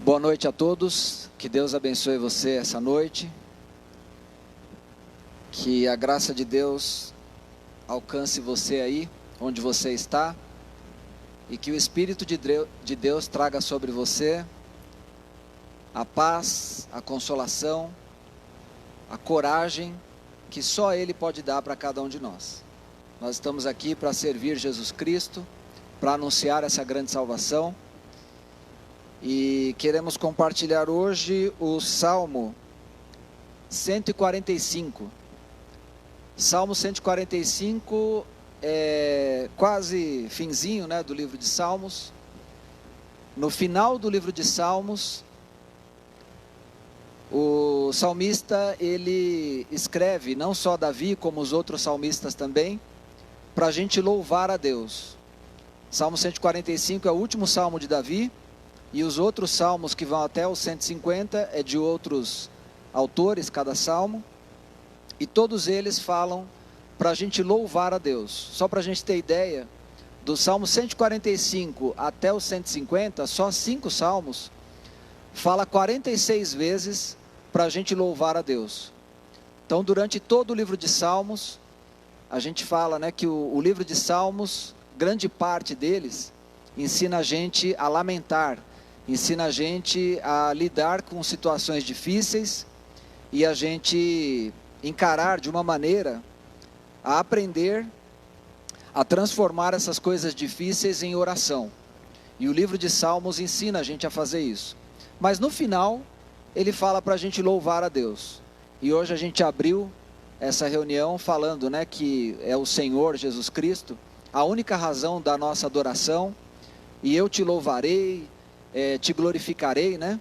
Boa noite a todos, que Deus abençoe você essa noite, que a graça de Deus alcance você aí, onde você está, e que o Espírito de Deus traga sobre você a paz, a consolação, a coragem que só Ele pode dar para cada um de nós. Nós estamos aqui para servir Jesus Cristo, para anunciar essa grande salvação. E queremos compartilhar hoje o Salmo 145. Salmo 145 é quase finzinho, né, do livro de Salmos. No final do livro de Salmos, o salmista, ele escreve, não só Davi, como os outros salmistas também, para a gente louvar a Deus. Salmo 145 é o último salmo de Davi. E os outros salmos que vão até o 150 é de outros autores, cada salmo. E todos eles falam para a gente louvar a Deus. Só para a gente ter ideia, do salmo 145 até o 150, só 5 salmos, fala 46 vezes para a gente louvar a Deus. Então, durante todo o livro de Salmos, a gente fala, né, que o livro de Salmos, grande parte deles, ensina a gente a lamentar, ensina a gente a lidar com situações difíceis e a gente encarar de uma maneira a aprender a transformar essas coisas difíceis em oração. E o livro de Salmos ensina a gente a fazer isso. Mas no final, ele fala para a gente louvar a Deus. E hoje a gente abriu essa reunião falando, né, que é o Senhor Jesus Cristo, a única razão da nossa adoração. E eu te louvarei, te glorificarei, né?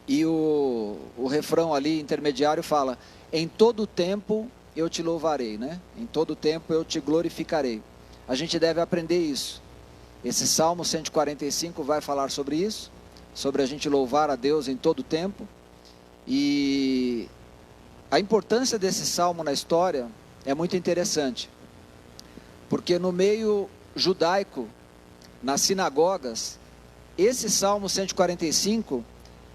E o refrão ali intermediário fala: em todo tempo eu te louvarei, né? Em todo tempo eu te glorificarei. A gente deve aprender isso. Esse Salmo 145 vai falar sobre isso, sobre a gente louvar a Deus em todo tempo. E a importância desse salmo na história é muito interessante, porque no meio judaico, nas sinagogas, esse Salmo 145,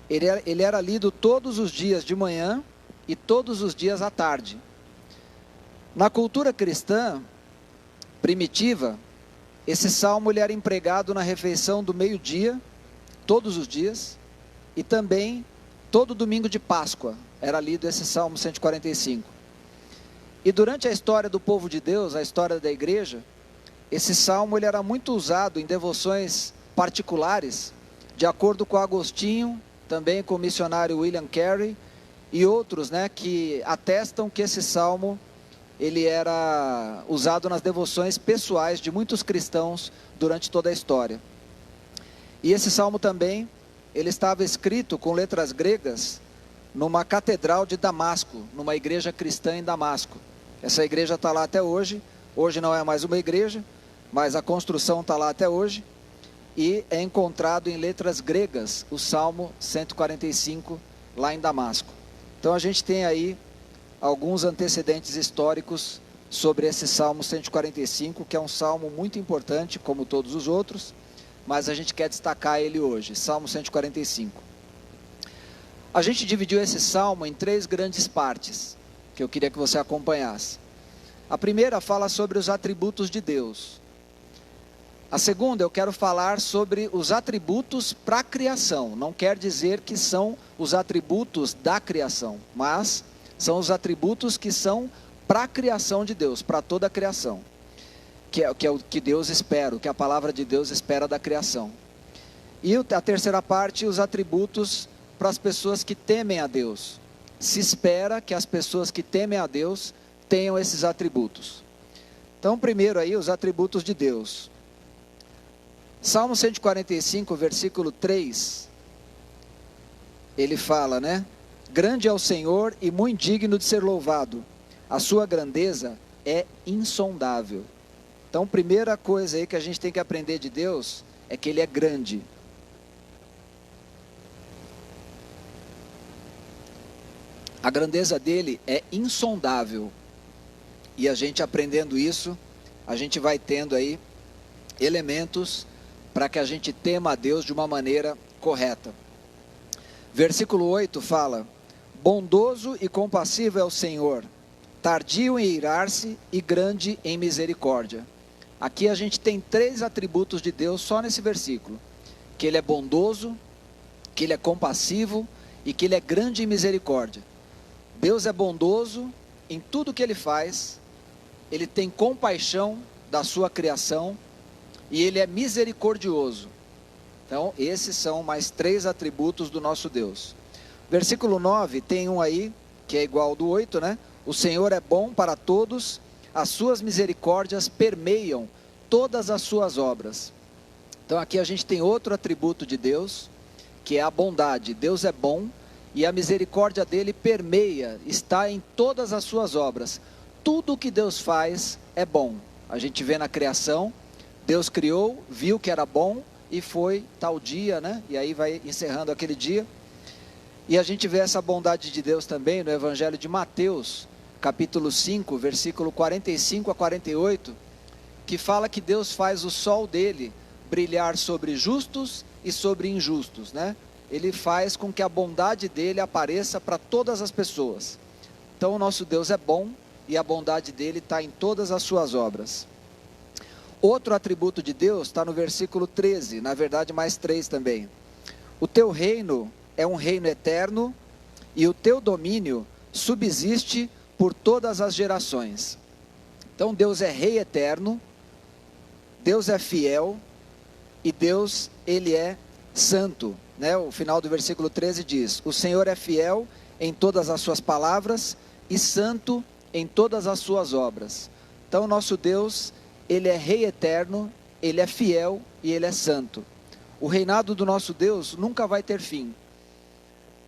ele era lido todos os dias de manhã e todos os dias à tarde. Na cultura cristã primitiva, esse salmo ele era empregado na refeição do meio-dia, todos os dias, e também todo domingo de Páscoa era lido esse Salmo 145. E durante a história do povo de Deus, a história da igreja, esse salmo ele era muito usado em devoções particulares, de acordo com Agostinho, também com o missionário William Carey e outros, né, que atestam que esse salmo ele era usado nas devoções pessoais de muitos cristãos durante toda a história. E esse salmo também, ele estava escrito com letras gregas numa catedral de Damasco, numa igreja cristã em Damasco. Essa igreja está lá até hoje. Hoje não é mais uma igreja, mas a construção está lá até hoje. E é encontrado em letras gregas o Salmo 145 lá em Damasco. Então a gente tem aí alguns antecedentes históricos sobre esse Salmo 145, que é um salmo muito importante, como todos os outros, mas a gente quer destacar ele hoje, Salmo 145. A gente dividiu esse salmo em 3 grandes partes, que eu queria que você acompanhasse. A primeira fala sobre os atributos de Deus. A segunda, eu quero falar sobre os atributos para a criação. Não quer dizer que são os atributos da criação, mas são os atributos que são para a criação de Deus, para toda a criação. Que é o que Deus espera, o que a palavra de Deus espera da criação. E a terceira parte, os atributos para as pessoas que temem a Deus. Se espera que as pessoas que temem a Deus tenham esses atributos. Então, primeiro aí, os atributos de Deus. Salmo 145, versículo 3, ele fala, né? Grande é o Senhor e muito digno de ser louvado. A sua grandeza é insondável. Então, primeira coisa aí que a gente tem que aprender de Deus é que Ele é grande. A grandeza dele é insondável. E a gente aprendendo isso, a gente vai tendo aí elementos para que a gente tema a Deus de uma maneira correta. Versículo 8 fala: bondoso e compassivo é o Senhor, tardio em irar-se e grande em misericórdia. Aqui a gente tem 3 atributos de Deus só nesse versículo: que Ele é bondoso, que Ele é compassivo e que Ele é grande em misericórdia. Deus é bondoso em tudo que Ele faz, Ele tem compaixão da sua criação e Ele é misericordioso. Então, esses são mais 3 atributos do nosso Deus. Versículo 9, tem um aí, que é igual ao do 8, né? O Senhor é bom para todos, as suas misericórdias permeiam todas as suas obras. Então, aqui a gente tem outro atributo de Deus, que é a bondade. Deus é bom e a misericórdia dele permeia, está em todas as suas obras. Tudo que Deus faz é bom. A gente vê na criação, Deus criou, viu que era bom, e foi tal dia, né? E aí vai encerrando aquele dia. E a gente vê essa bondade de Deus também no Evangelho de Mateus, capítulo 5, versículo 45 a 48, que fala que Deus faz o sol dele brilhar sobre justos e sobre injustos, né? Ele faz com que a bondade dele apareça para todas as pessoas. Então o nosso Deus é bom e a bondade dele está em todas as suas obras. Outro atributo de Deus está no versículo 13, na verdade mais 3 também. O teu reino é um reino eterno e o teu domínio subsiste por todas as gerações. Então Deus é rei eterno, Deus é fiel e Deus, ele é santo, né? O final do versículo 13 diz: o Senhor é fiel em todas as suas palavras e santo em todas as suas obras. Então nosso Deus, ele é rei eterno, ele é fiel e ele é santo. O reinado do nosso Deus nunca vai ter fim.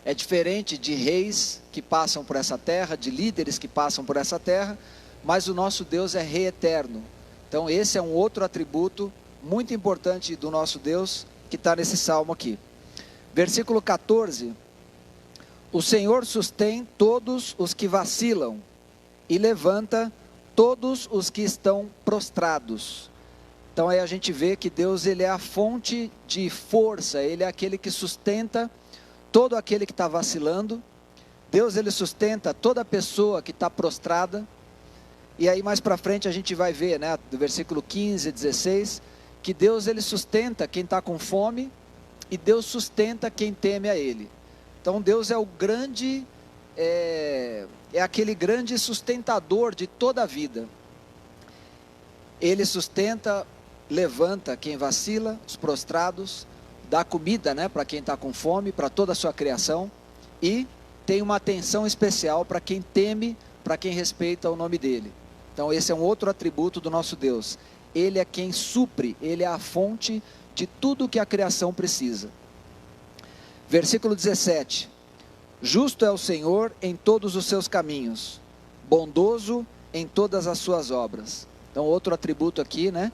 É diferente de reis que passam por essa terra, de líderes que passam por essa terra, mas o nosso Deus é rei eterno. Então esse é um outro atributo muito importante do nosso Deus, que está nesse salmo aqui. Versículo 14: o Senhor sustém todos os que vacilam e levanta todos os que estão prostrados. Então aí a gente vê que Deus, ele é a fonte de força, ele é aquele que sustenta todo aquele que está vacilando. Deus, ele sustenta toda pessoa que está prostrada. E aí mais para frente a gente vai ver, né, do versículo 15 e 16, que Deus, ele sustenta quem está com fome e Deus sustenta quem teme a ele. Então Deus é o grande, é aquele grande sustentador de toda a vida. Ele sustenta, levanta quem vacila, os prostrados, dá comida, né, para quem está com fome, para toda a sua criação, e tem uma atenção especial para quem teme, para quem respeita o nome dele. Então esse é um outro atributo do nosso Deus. Ele é quem supre, ele é a fonte de tudo que a criação precisa. Versículo 17: justo é o Senhor em todos os seus caminhos, bondoso em todas as suas obras. Então outro atributo aqui, né?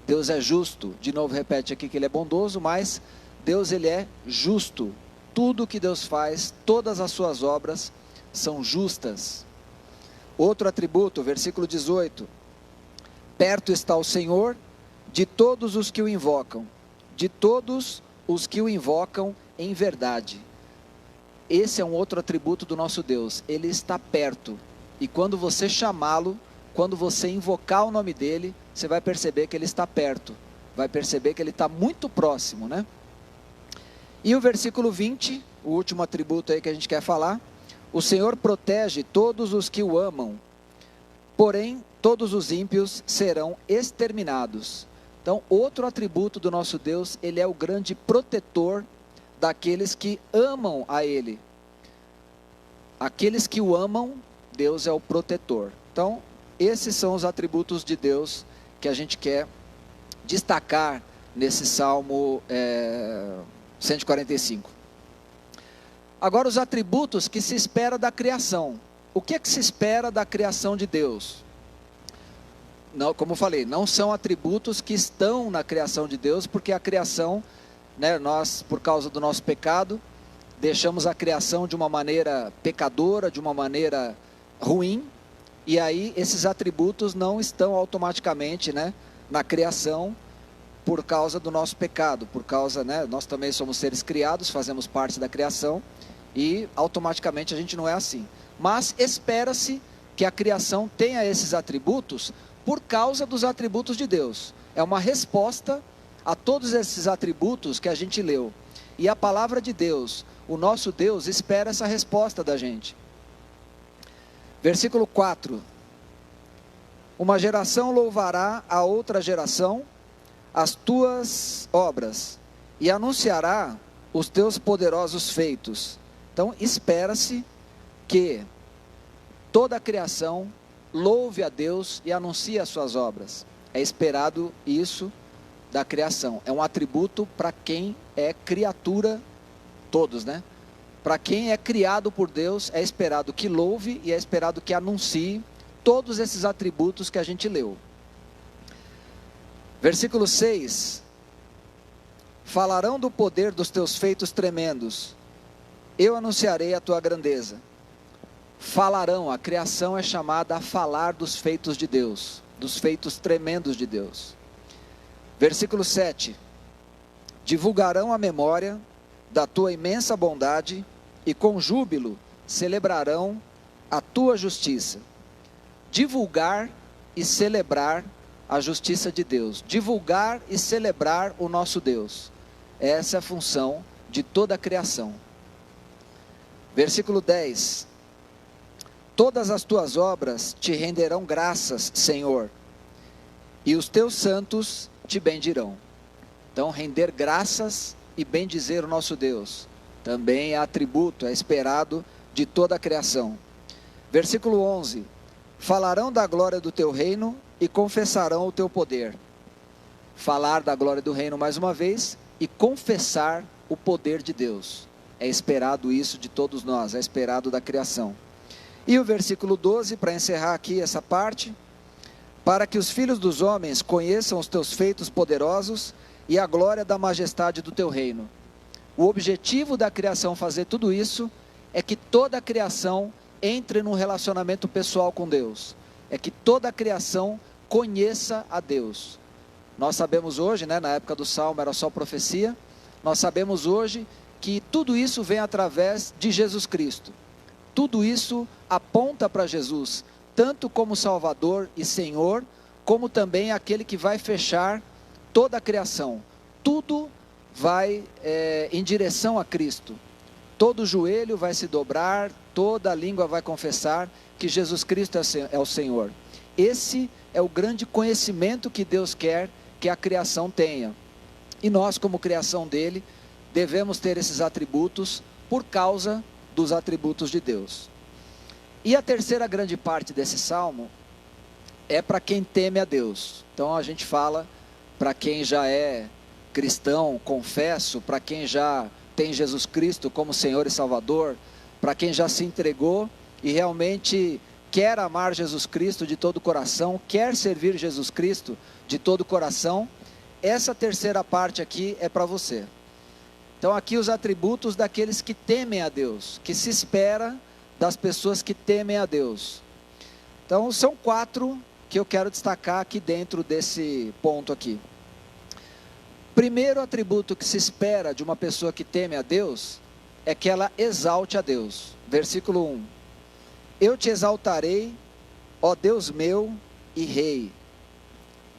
Deus é justo. De novo repete aqui que ele é bondoso, mas Deus, ele é justo. Tudo que Deus faz, todas as suas obras são justas. Outro atributo, versículo 18: perto está o Senhor de todos os que o invocam, de todos os que o invocam em verdade. Esse é um outro atributo do nosso Deus. Ele está perto. E quando você chamá-lo, quando você invocar o nome dele, você vai perceber que ele está perto. Vai perceber que ele está muito próximo, né? E o versículo 20, o último atributo aí que a gente quer falar: o Senhor protege todos os que o amam, porém todos os ímpios serão exterminados. Então outro atributo do nosso Deus, ele é o grande protetor daqueles que amam a ele. Aqueles que o amam, Deus é o protetor. Então esses são os atributos de Deus que a gente quer destacar nesse Salmo 145. Agora os atributos que se espera da criação. O que é que se espera da criação de Deus? Não, como eu falei, não são atributos que estão na criação de Deus, porque a criação, né, nós, por causa do nosso pecado, deixamos a criação de uma maneira pecadora, de uma maneira ruim, e aí esses atributos não estão automaticamente, né, na criação, por causa do nosso pecado, por causa, né, nós também somos seres criados, fazemos parte da criação, e automaticamente a gente não é assim. Mas espera-se que a criação tenha esses atributos por causa dos atributos de Deus. É uma resposta a todos esses atributos que a gente leu. E a palavra de Deus, o nosso Deus, espera essa resposta da gente. Versículo 4. Uma geração louvará a outra geração as tuas obras, e anunciará os teus poderosos feitos. Então, espera-se que toda a criação louve a Deus e anuncie as suas obras. É esperado isso da criação. É um atributo para quem é criatura, todos, né? Para quem é criado por Deus, é esperado que louve e é esperado que anuncie todos esses atributos que a gente leu. Versículo 6. Falarão do poder dos teus feitos tremendos. Eu anunciarei a tua grandeza. Falarão, a criação é chamada a falar dos feitos de Deus, dos feitos tremendos de Deus. Versículo 7. Divulgarão a memória da tua imensa bondade e com júbilo celebrarão a tua justiça. Divulgar e celebrar a justiça de Deus. Divulgar e celebrar o nosso Deus. Essa é a função de toda a criação. Versículo 10. Todas as tuas obras te renderão graças, Senhor, e os teus santos te bendirão. Então, render graças e bendizer o nosso Deus também é atributo, é esperado de toda a criação. Versículo 11. Falarão da glória do teu reino e confessarão o teu poder. Falar da glória do reino mais uma vez e confessar o poder de Deus. É esperado isso de todos nós, é esperado da criação. E o versículo 12, para encerrar aqui essa parte. Para que os filhos dos homens conheçam os teus feitos poderosos e a glória da majestade do teu reino. O objetivo da criação fazer tudo isso é que toda a criação entre num relacionamento pessoal com Deus. É que toda a criação conheça a Deus. Nós sabemos hoje, né, na época do Salmo era só profecia, nós sabemos hoje que tudo isso vem através de Jesus Cristo. Tudo isso aponta para Jesus, tanto como Salvador e Senhor, como também aquele que vai fechar toda a criação. Tudo vai em direção a Cristo. Todo joelho vai se dobrar, toda língua vai confessar que Jesus Cristo é o Senhor. Esse é o grande conhecimento que Deus quer que a criação tenha. E nós, como criação dele, devemos ter esses atributos por causa dos atributos de Deus. E a terceira grande parte desse salmo é para quem teme a Deus. Então a gente fala para quem já é cristão, confesso, para quem já tem Jesus Cristo como Senhor e Salvador, para quem já se entregou e realmente quer amar Jesus Cristo de todo o coração, quer servir Jesus Cristo de todo o coração, essa terceira parte aqui é para você. Então aqui os atributos daqueles que temem a Deus, que se espera das pessoas que temem a Deus. Então são 4 que eu quero destacar aqui dentro desse ponto aqui. Primeiro atributo que se espera de uma pessoa que teme a Deus é que ela exalte a Deus. Versículo 1. Eu te exaltarei, ó Deus meu e Rei.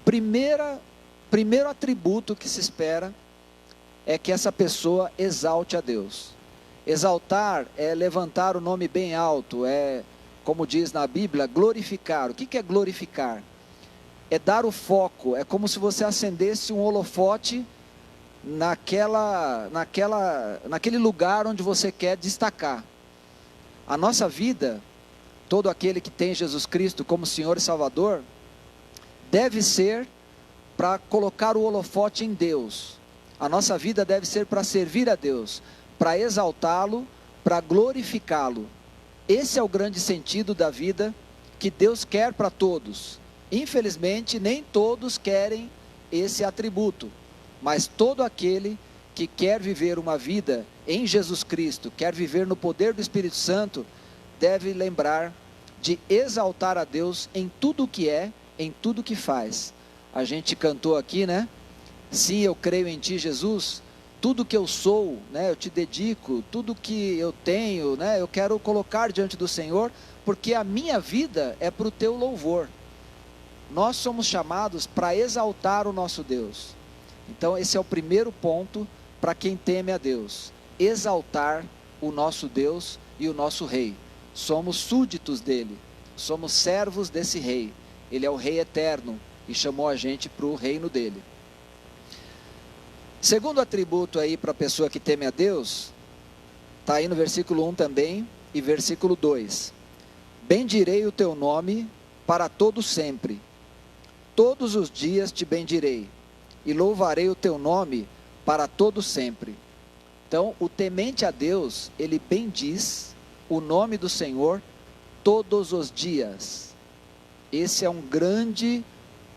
Primeiro atributo que se espera é que essa pessoa exalte a Deus. Exaltar é levantar o nome bem alto, é, como diz na Bíblia, glorificar. O que é glorificar? É dar o foco, é como se você acendesse um holofote naquele lugar onde você quer destacar. A nossa vida, todo aquele que tem Jesus Cristo como Senhor e Salvador, deve ser para colocar o holofote em Deus. A nossa vida deve ser para servir a Deus, para exaltá-lo, para glorificá-lo. Esse é o grande sentido da vida que Deus quer para todos. Infelizmente, nem todos querem esse atributo, mas todo aquele que quer viver uma vida em Jesus Cristo, quer viver no poder do Espírito Santo, deve lembrar de exaltar a Deus em tudo o que é, em tudo o que faz. A gente cantou aqui, né? sim, eu creio em Ti, Jesus, tudo que eu sou, né, eu te dedico, tudo que eu tenho, né, eu quero colocar diante do Senhor, porque a minha vida é para o Teu louvor. Nós somos chamados para exaltar o nosso Deus. Então esse é o primeiro ponto para quem teme a Deus: exaltar o nosso Deus e o nosso Rei. Somos súditos dele, somos servos desse Rei. Ele é o Rei eterno e chamou a gente para o reino dele. Segundo atributo aí para a pessoa que teme a Deus, está aí no versículo 1 também e versículo 2. Bendirei o teu nome para todo sempre. Todos os dias te bendirei e louvarei o teu nome para todo sempre. Então, o temente a Deus, ele bendiz o nome do Senhor todos os dias. Esse é um grande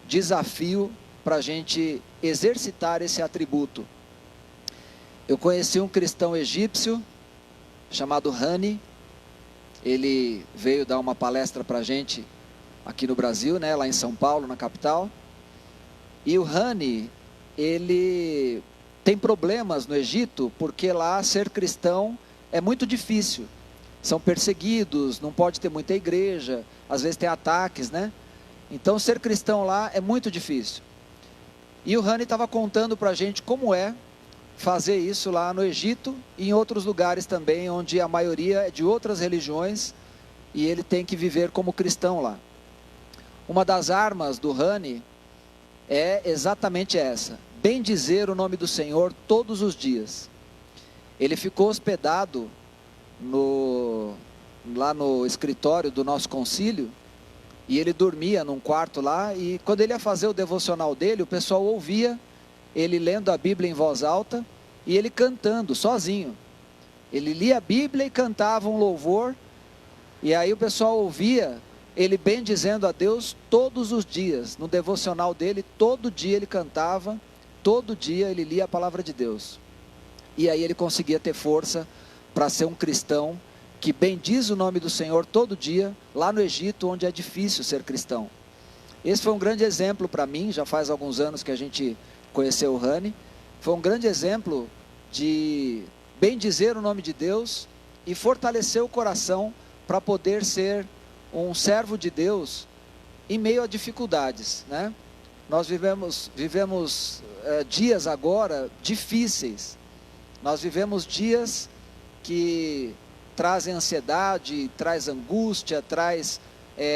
desafio para a gente exercitar esse atributo. Eu conheci um cristão egípcio chamado Hani. Ele veio dar uma palestra para a gente aqui no Brasil, né, lá em São Paulo, na capital. E o Hani, ele tem problemas no Egito, porque lá ser cristão é muito difícil. São perseguidos, não pode ter muita igreja, às vezes tem ataques, né? Então ser cristão lá é muito difícil. E o Hani estava contando para a gente como é fazer isso lá no Egito e em outros lugares também, onde a maioria é de outras religiões e ele tem que viver como cristão lá. Uma das armas do Hani é exatamente essa: bendizer o nome do Senhor todos os dias. Ele ficou hospedado lá no escritório do nosso concílio, e ele dormia num quarto lá, e quando ele ia fazer o devocional dele, o pessoal ouvia ele lendo a Bíblia em voz alta, e ele cantando, sozinho. Ele lia a Bíblia e cantava um louvor, e aí o pessoal ouvia ele bendizendo a Deus todos os dias. No devocional dele, todo dia ele cantava, todo dia ele lia a palavra de Deus. E aí ele conseguia ter força para ser um cristão que bendiz o nome do Senhor todo dia, lá no Egito, onde é difícil ser cristão. Esse foi um grande exemplo para mim, já faz alguns anos que a gente conheceu o Hani. Foi um grande exemplo de bendizer o nome de Deus e fortalecer o coração para poder ser um servo de Deus em meio a dificuldades, né? Nós vivemos dias agora difíceis. Nós vivemos dias que trazem ansiedade, traz angústia, traz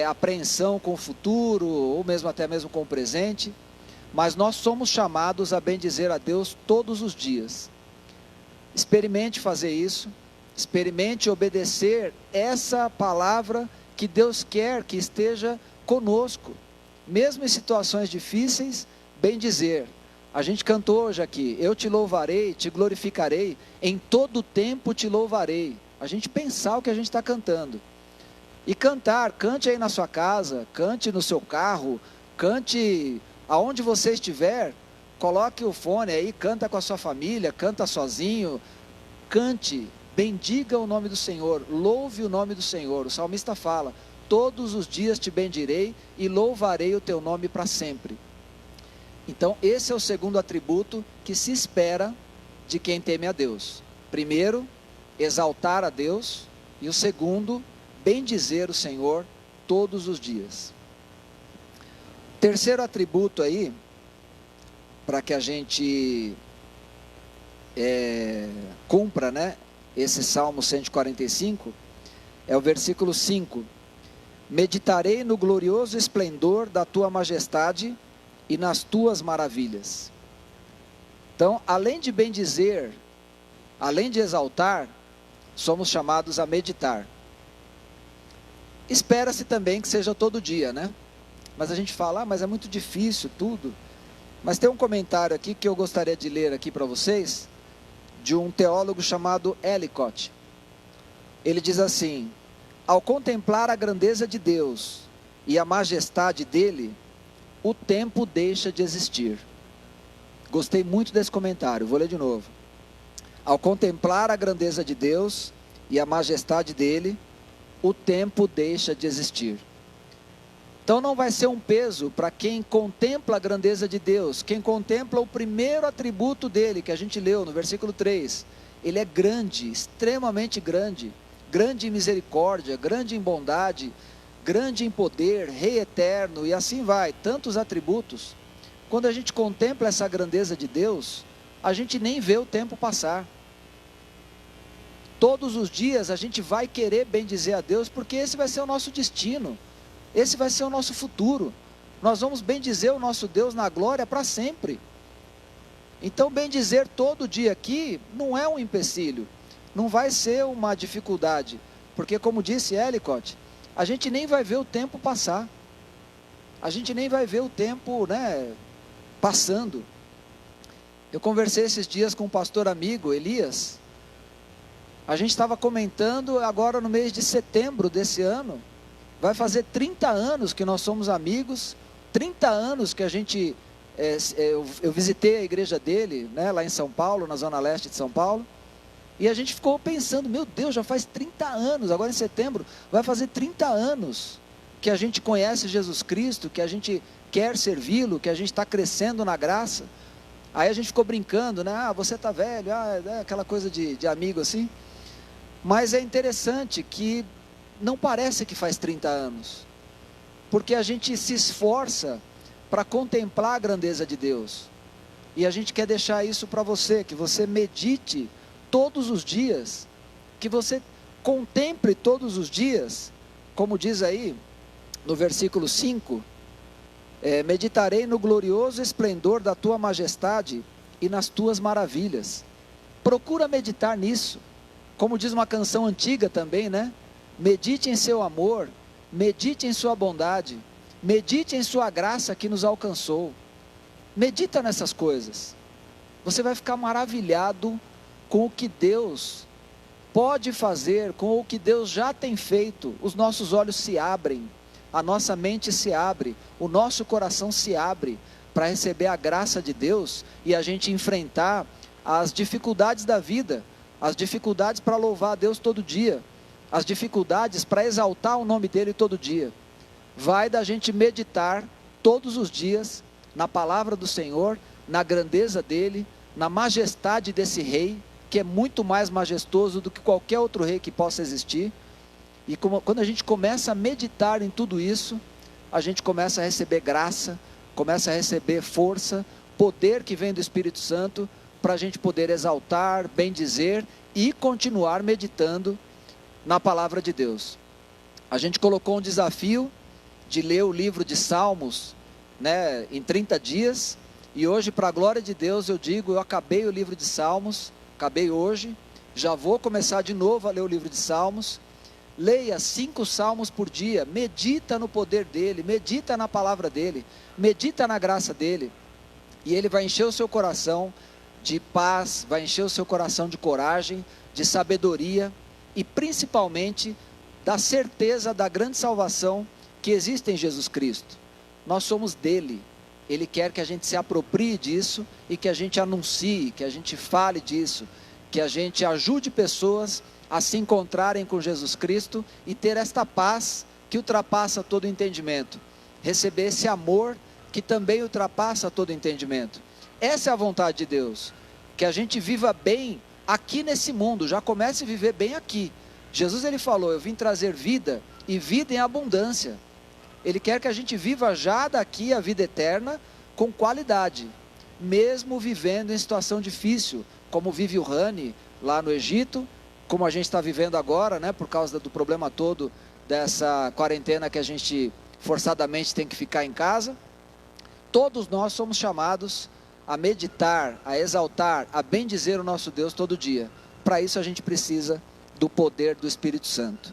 apreensão com o futuro, ou mesmo até mesmo com o presente. Mas nós somos chamados a bendizer a Deus todos os dias. Experimente fazer isso, experimente obedecer essa palavra que Deus quer que esteja conosco, mesmo em situações difíceis. Bendizer. A gente cantou hoje aqui: eu te louvarei, te glorificarei, em todo tempo te louvarei. A gente pensar o que a gente está cantando. E cantar, cante aí na sua casa, cante no seu carro, cante aonde você estiver, coloque o fone aí, canta com a sua família, canta sozinho, cante, bendiga o nome do Senhor, louve o nome do Senhor. O salmista fala: todos os dias te bendirei e louvarei o teu nome para sempre. Então esse é o segundo atributo que se espera de quem teme a Deus. Primeiro, exaltar a Deus, e o segundo, bendizer o Senhor todos os dias. Terceiro atributo aí, para que a gente cumpra, né, esse Salmo 145, é o versículo 5. Meditarei no glorioso esplendor da tua majestade e nas tuas maravilhas. Então, além de bendizer, além de exaltar, somos chamados a meditar. Espera-se também que seja todo dia, né? Mas a gente fala: mas é muito difícil tudo. Mas tem um comentário aqui que eu gostaria de ler aqui para vocês, de um teólogo chamado Ellicott. Ele diz assim: ao contemplar a grandeza de Deus e a majestade dele, o tempo deixa de existir. Gostei muito desse comentário, vou ler de novo. Ao contemplar a grandeza de Deus e a majestade dele, o tempo deixa de existir. Então não vai ser um peso para quem contempla a grandeza de Deus, quem contempla o primeiro atributo dele, que a gente leu no versículo 3. Ele é grande, extremamente grande, grande em misericórdia, grande em bondade, grande em poder, rei eterno, e assim vai, tantos atributos. Quando a gente contempla essa grandeza de Deus, a gente nem vê o tempo passar. Todos os dias a gente vai querer bendizer a Deus, porque esse vai ser o nosso destino. Esse vai ser o nosso futuro. Nós vamos bendizer o nosso Deus na glória para sempre. Então, bendizer todo dia aqui não é um empecilho, não vai ser uma dificuldade, porque como disse Ellicott, a gente nem vai ver o tempo passar. A gente nem vai ver o tempo, passando. Eu conversei esses dias com um pastor amigo, Elias. A gente estava comentando agora no mês de setembro desse ano. Vai fazer 30 anos que nós somos amigos, 30 anos que a gente, eu visitei a igreja dele, lá em São Paulo, na zona leste de São Paulo, e a gente ficou pensando, meu Deus, já faz 30 anos, agora em setembro, vai fazer 30 anos que a gente conhece Jesus Cristo, que a gente quer servi-lo, que a gente está crescendo na graça. Aí a gente ficou brincando, você está velho, aquela coisa de amigo assim, mas é interessante que não parece que faz 30 anos, porque a gente se esforça para contemplar a grandeza de Deus, e a gente quer deixar isso para você, que você medite todos os dias, que você contemple todos os dias, como diz aí, no versículo 5, meditarei no glorioso esplendor da tua majestade e nas tuas maravilhas. Procura meditar nisso, como diz uma canção antiga também, medite em seu amor, medite em sua bondade, medite em sua graça que nos alcançou. Medita nessas coisas, você vai ficar maravilhado com o que Deus pode fazer, com o que Deus já tem feito. Os nossos olhos se abrem, a nossa mente se abre, o nosso coração se abre para receber a graça de Deus e a gente enfrentar as dificuldades da vida, as dificuldades para louvar a Deus todo dia, as dificuldades para exaltar o nome dele todo dia. Vai da gente meditar todos os dias na palavra do Senhor, na grandeza dele, na majestade desse rei, que é muito mais majestoso do que qualquer outro rei que possa existir. E quando a gente começa a meditar em tudo isso, a gente começa a receber graça, começa a receber força, poder que vem do Espírito Santo, para a gente poder exaltar, bendizer e continuar meditando na palavra de Deus. A gente colocou um desafio de ler o livro de Salmos, em 30 dias, e hoje, para a glória de Deus, eu acabei o livro de Salmos, acabei hoje, já vou começar de novo a ler o livro de Salmos. Leia 5 salmos por dia, medita no poder dele, medita na palavra dele, medita na graça dele, e ele vai encher o seu coração de paz, vai encher o seu coração de coragem, de sabedoria, e principalmente da certeza da grande salvação que existe em Jesus Cristo. Nós somos dele, ele quer que a gente se aproprie disso, e que a gente anuncie, que a gente fale disso, que a gente ajude pessoas a se encontrarem com Jesus Cristo, e ter esta paz que ultrapassa todo entendimento, receber esse amor que também ultrapassa todo entendimento. Essa é a vontade de Deus, que a gente viva bem aqui nesse mundo, já comece a viver bem aqui. Jesus, ele falou, eu vim trazer vida, e vida em abundância. Ele quer que a gente viva já daqui a vida eterna, com qualidade, mesmo vivendo em situação difícil, como vive o Rani lá no Egito, como a gente está vivendo agora, por causa do problema todo dessa quarentena que a gente forçadamente tem que ficar em casa. Todos nós somos chamados a meditar, a exaltar, a bendizer o nosso Deus todo dia. Para isso a gente precisa do poder do Espírito Santo.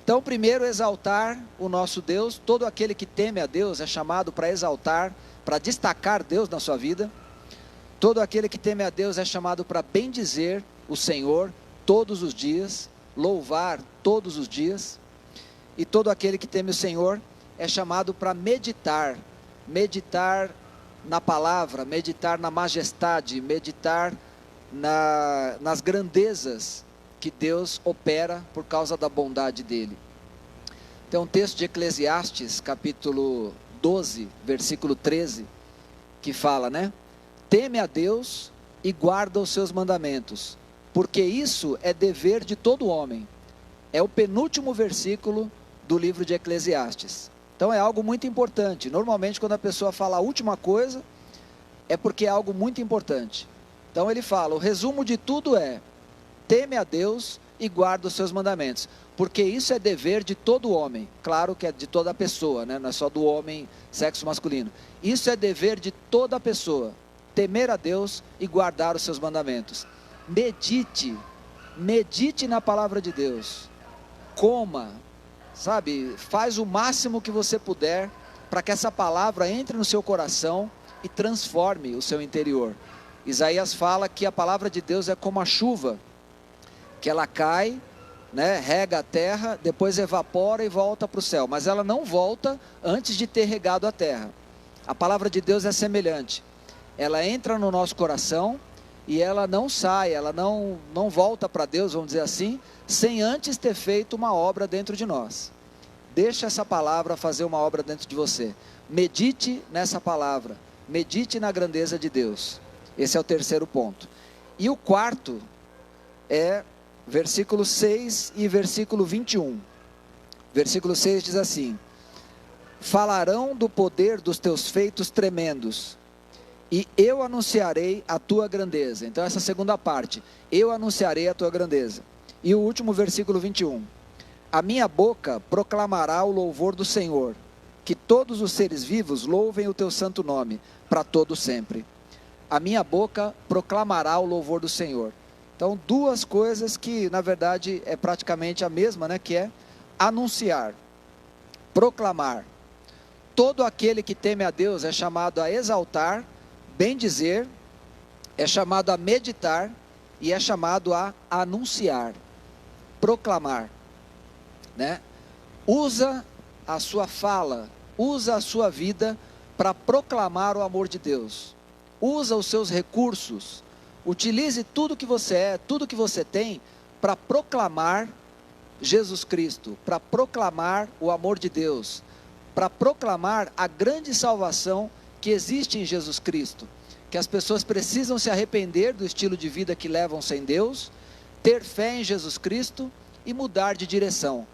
Então, primeiro, exaltar o nosso Deus. Todo aquele que teme a Deus é chamado para exaltar, para destacar Deus na sua vida. Todo aquele que teme a Deus é chamado para bendizer o Senhor todos os dias, louvar todos os dias. E todo aquele que teme o Senhor é chamado para meditar na palavra, meditar na majestade, meditar nas grandezas que Deus opera por causa da bondade dele. Tem um texto de Eclesiastes, capítulo 12, versículo 13, que fala, né? Teme a Deus e guarda os seus mandamentos, porque isso é dever de todo homem. É o penúltimo versículo do livro de Eclesiastes. Então é algo muito importante. Normalmente quando a pessoa fala a última coisa, é porque é algo muito importante. Então ele fala, o resumo de tudo é, teme a Deus e guarda os seus mandamentos, porque isso é dever de todo homem. Claro que é de toda pessoa, né? Não é só do homem, sexo masculino. Isso é dever de toda pessoa, temer a Deus e guardar os seus mandamentos. Medite na palavra de Deus, coma, sabe, faz o máximo que você puder, para que essa palavra entre no seu coração e transforme o seu interior. Isaías fala que a palavra de Deus é como a chuva, que ela cai, né, rega a terra, depois evapora e volta para o céu, mas ela não volta antes de ter regado a terra. A palavra de Deus é semelhante, ela entra no nosso coração e ela não sai, ela não volta para Deus, vamos dizer assim, sem antes ter feito uma obra dentro de nós. Deixa essa palavra fazer uma obra dentro de você, medite nessa palavra, medite na grandeza de Deus. Esse é o terceiro ponto. E o quarto é versículo 6 e versículo 21. Versículo 6 diz assim: falarão do poder dos teus feitos tremendos, e eu anunciarei a tua grandeza. Então essa segunda parte, eu anunciarei a tua grandeza. E o último versículo 21. A minha boca proclamará o louvor do Senhor, que todos os seres vivos louvem o teu santo nome, para todo sempre. A minha boca proclamará o louvor do Senhor. Então, duas coisas que, na verdade, é praticamente a mesma, né? Que é anunciar, proclamar. Todo aquele que teme a Deus é chamado a exaltar, bendizer, é chamado a meditar e é chamado a anunciar, proclamar, né? Usa a sua fala, usa a sua vida para proclamar o amor de Deus. Usa os seus recursos. Utilize tudo que você é, tudo que você tem, para proclamar Jesus Cristo, para proclamar o amor de Deus, para proclamar a grande salvação que existe em Jesus Cristo, que as pessoas precisam se arrepender do estilo de vida que levam sem Deus, ter fé em Jesus Cristo e mudar de direção.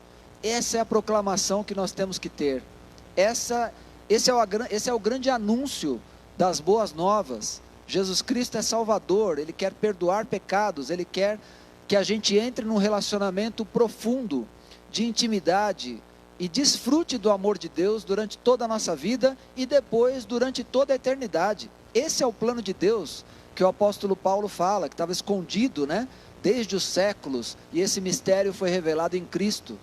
Essa é a proclamação que nós temos que ter. Esse é o grande anúncio das boas novas. Jesus Cristo é Salvador, Ele quer perdoar pecados, Ele quer que a gente entre num relacionamento profundo, de intimidade, e desfrute do amor de Deus durante toda a nossa vida, e depois durante toda a eternidade. Esse é o plano de Deus, que o apóstolo Paulo fala, que estava escondido, né, desde os séculos, e esse mistério foi revelado em Cristo,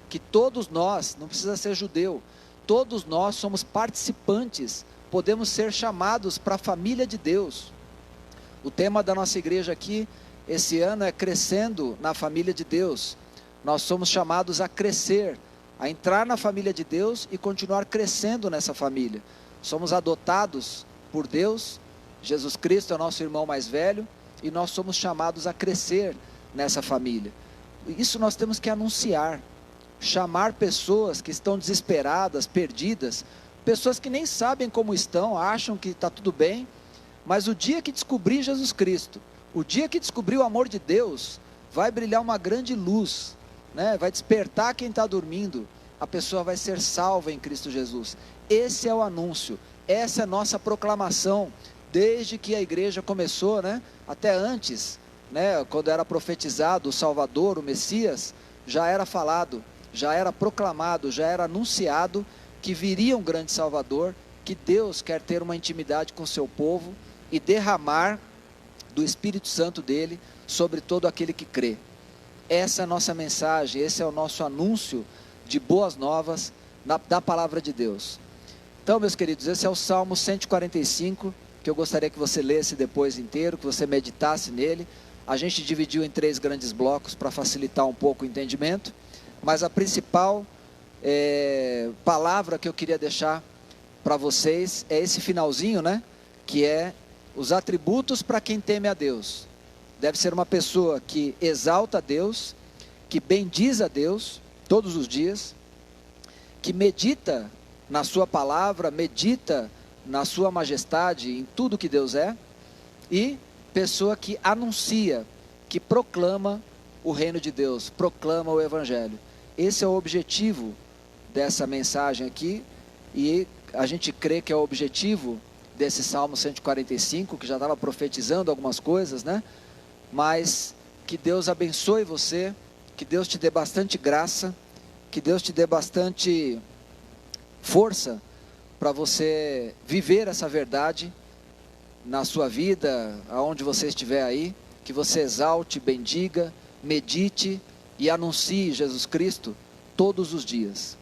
que todos nós, não precisa ser judeu, todos nós somos participantes, podemos ser chamados para a família de Deus. O tema da nossa igreja aqui, esse ano, é crescendo na família de Deus. Nós somos chamados a crescer, a entrar na família de Deus e continuar crescendo nessa família. Somos adotados por Deus, Jesus Cristo é o nosso irmão mais velho, e nós somos chamados a crescer nessa família. Isso nós temos que anunciar, chamar pessoas que estão desesperadas, perdidas, pessoas que nem sabem como estão, acham que está tudo bem, mas o dia que descobrir Jesus Cristo, o dia que descobrir o amor de Deus, vai brilhar uma grande luz, né? Vai despertar quem está dormindo, a pessoa vai ser salva em Cristo Jesus. Esse é o anúncio, essa é a nossa proclamação, desde que a igreja começou, né? Até antes, né? Quando era profetizado o Salvador, o Messias, já era falado, já era proclamado, já era anunciado, que viria um grande Salvador, que Deus quer ter uma intimidade com o seu povo e derramar do Espírito Santo dele sobre todo aquele que crê. Essa é a nossa mensagem, esse é o nosso anúncio de boas novas da palavra de Deus. Então, meus queridos, esse é o Salmo 145, que eu gostaria que você lesse depois inteiro, que você meditasse nele. A gente dividiu em 3 grandes blocos para facilitar um pouco o entendimento, mas a principal palavra que eu queria deixar para vocês é esse finalzinho, né? Que é os atributos para quem teme a Deus. Deve ser uma pessoa que exalta a Deus, que bendiz a Deus todos os dias, que medita na sua palavra, medita na sua majestade, em tudo que Deus é, e pessoa que anuncia, que proclama o reino de Deus, proclama o evangelho. Esse é o objetivo dessa mensagem aqui, e a gente crê que é o objetivo desse Salmo 145, que já estava profetizando algumas coisas, né? Mas que Deus abençoe você, que Deus te dê bastante graça, que Deus te dê bastante força para você viver essa verdade na sua vida, aonde você estiver aí, que você exalte, bendiga, medite e anuncie Jesus Cristo todos os dias.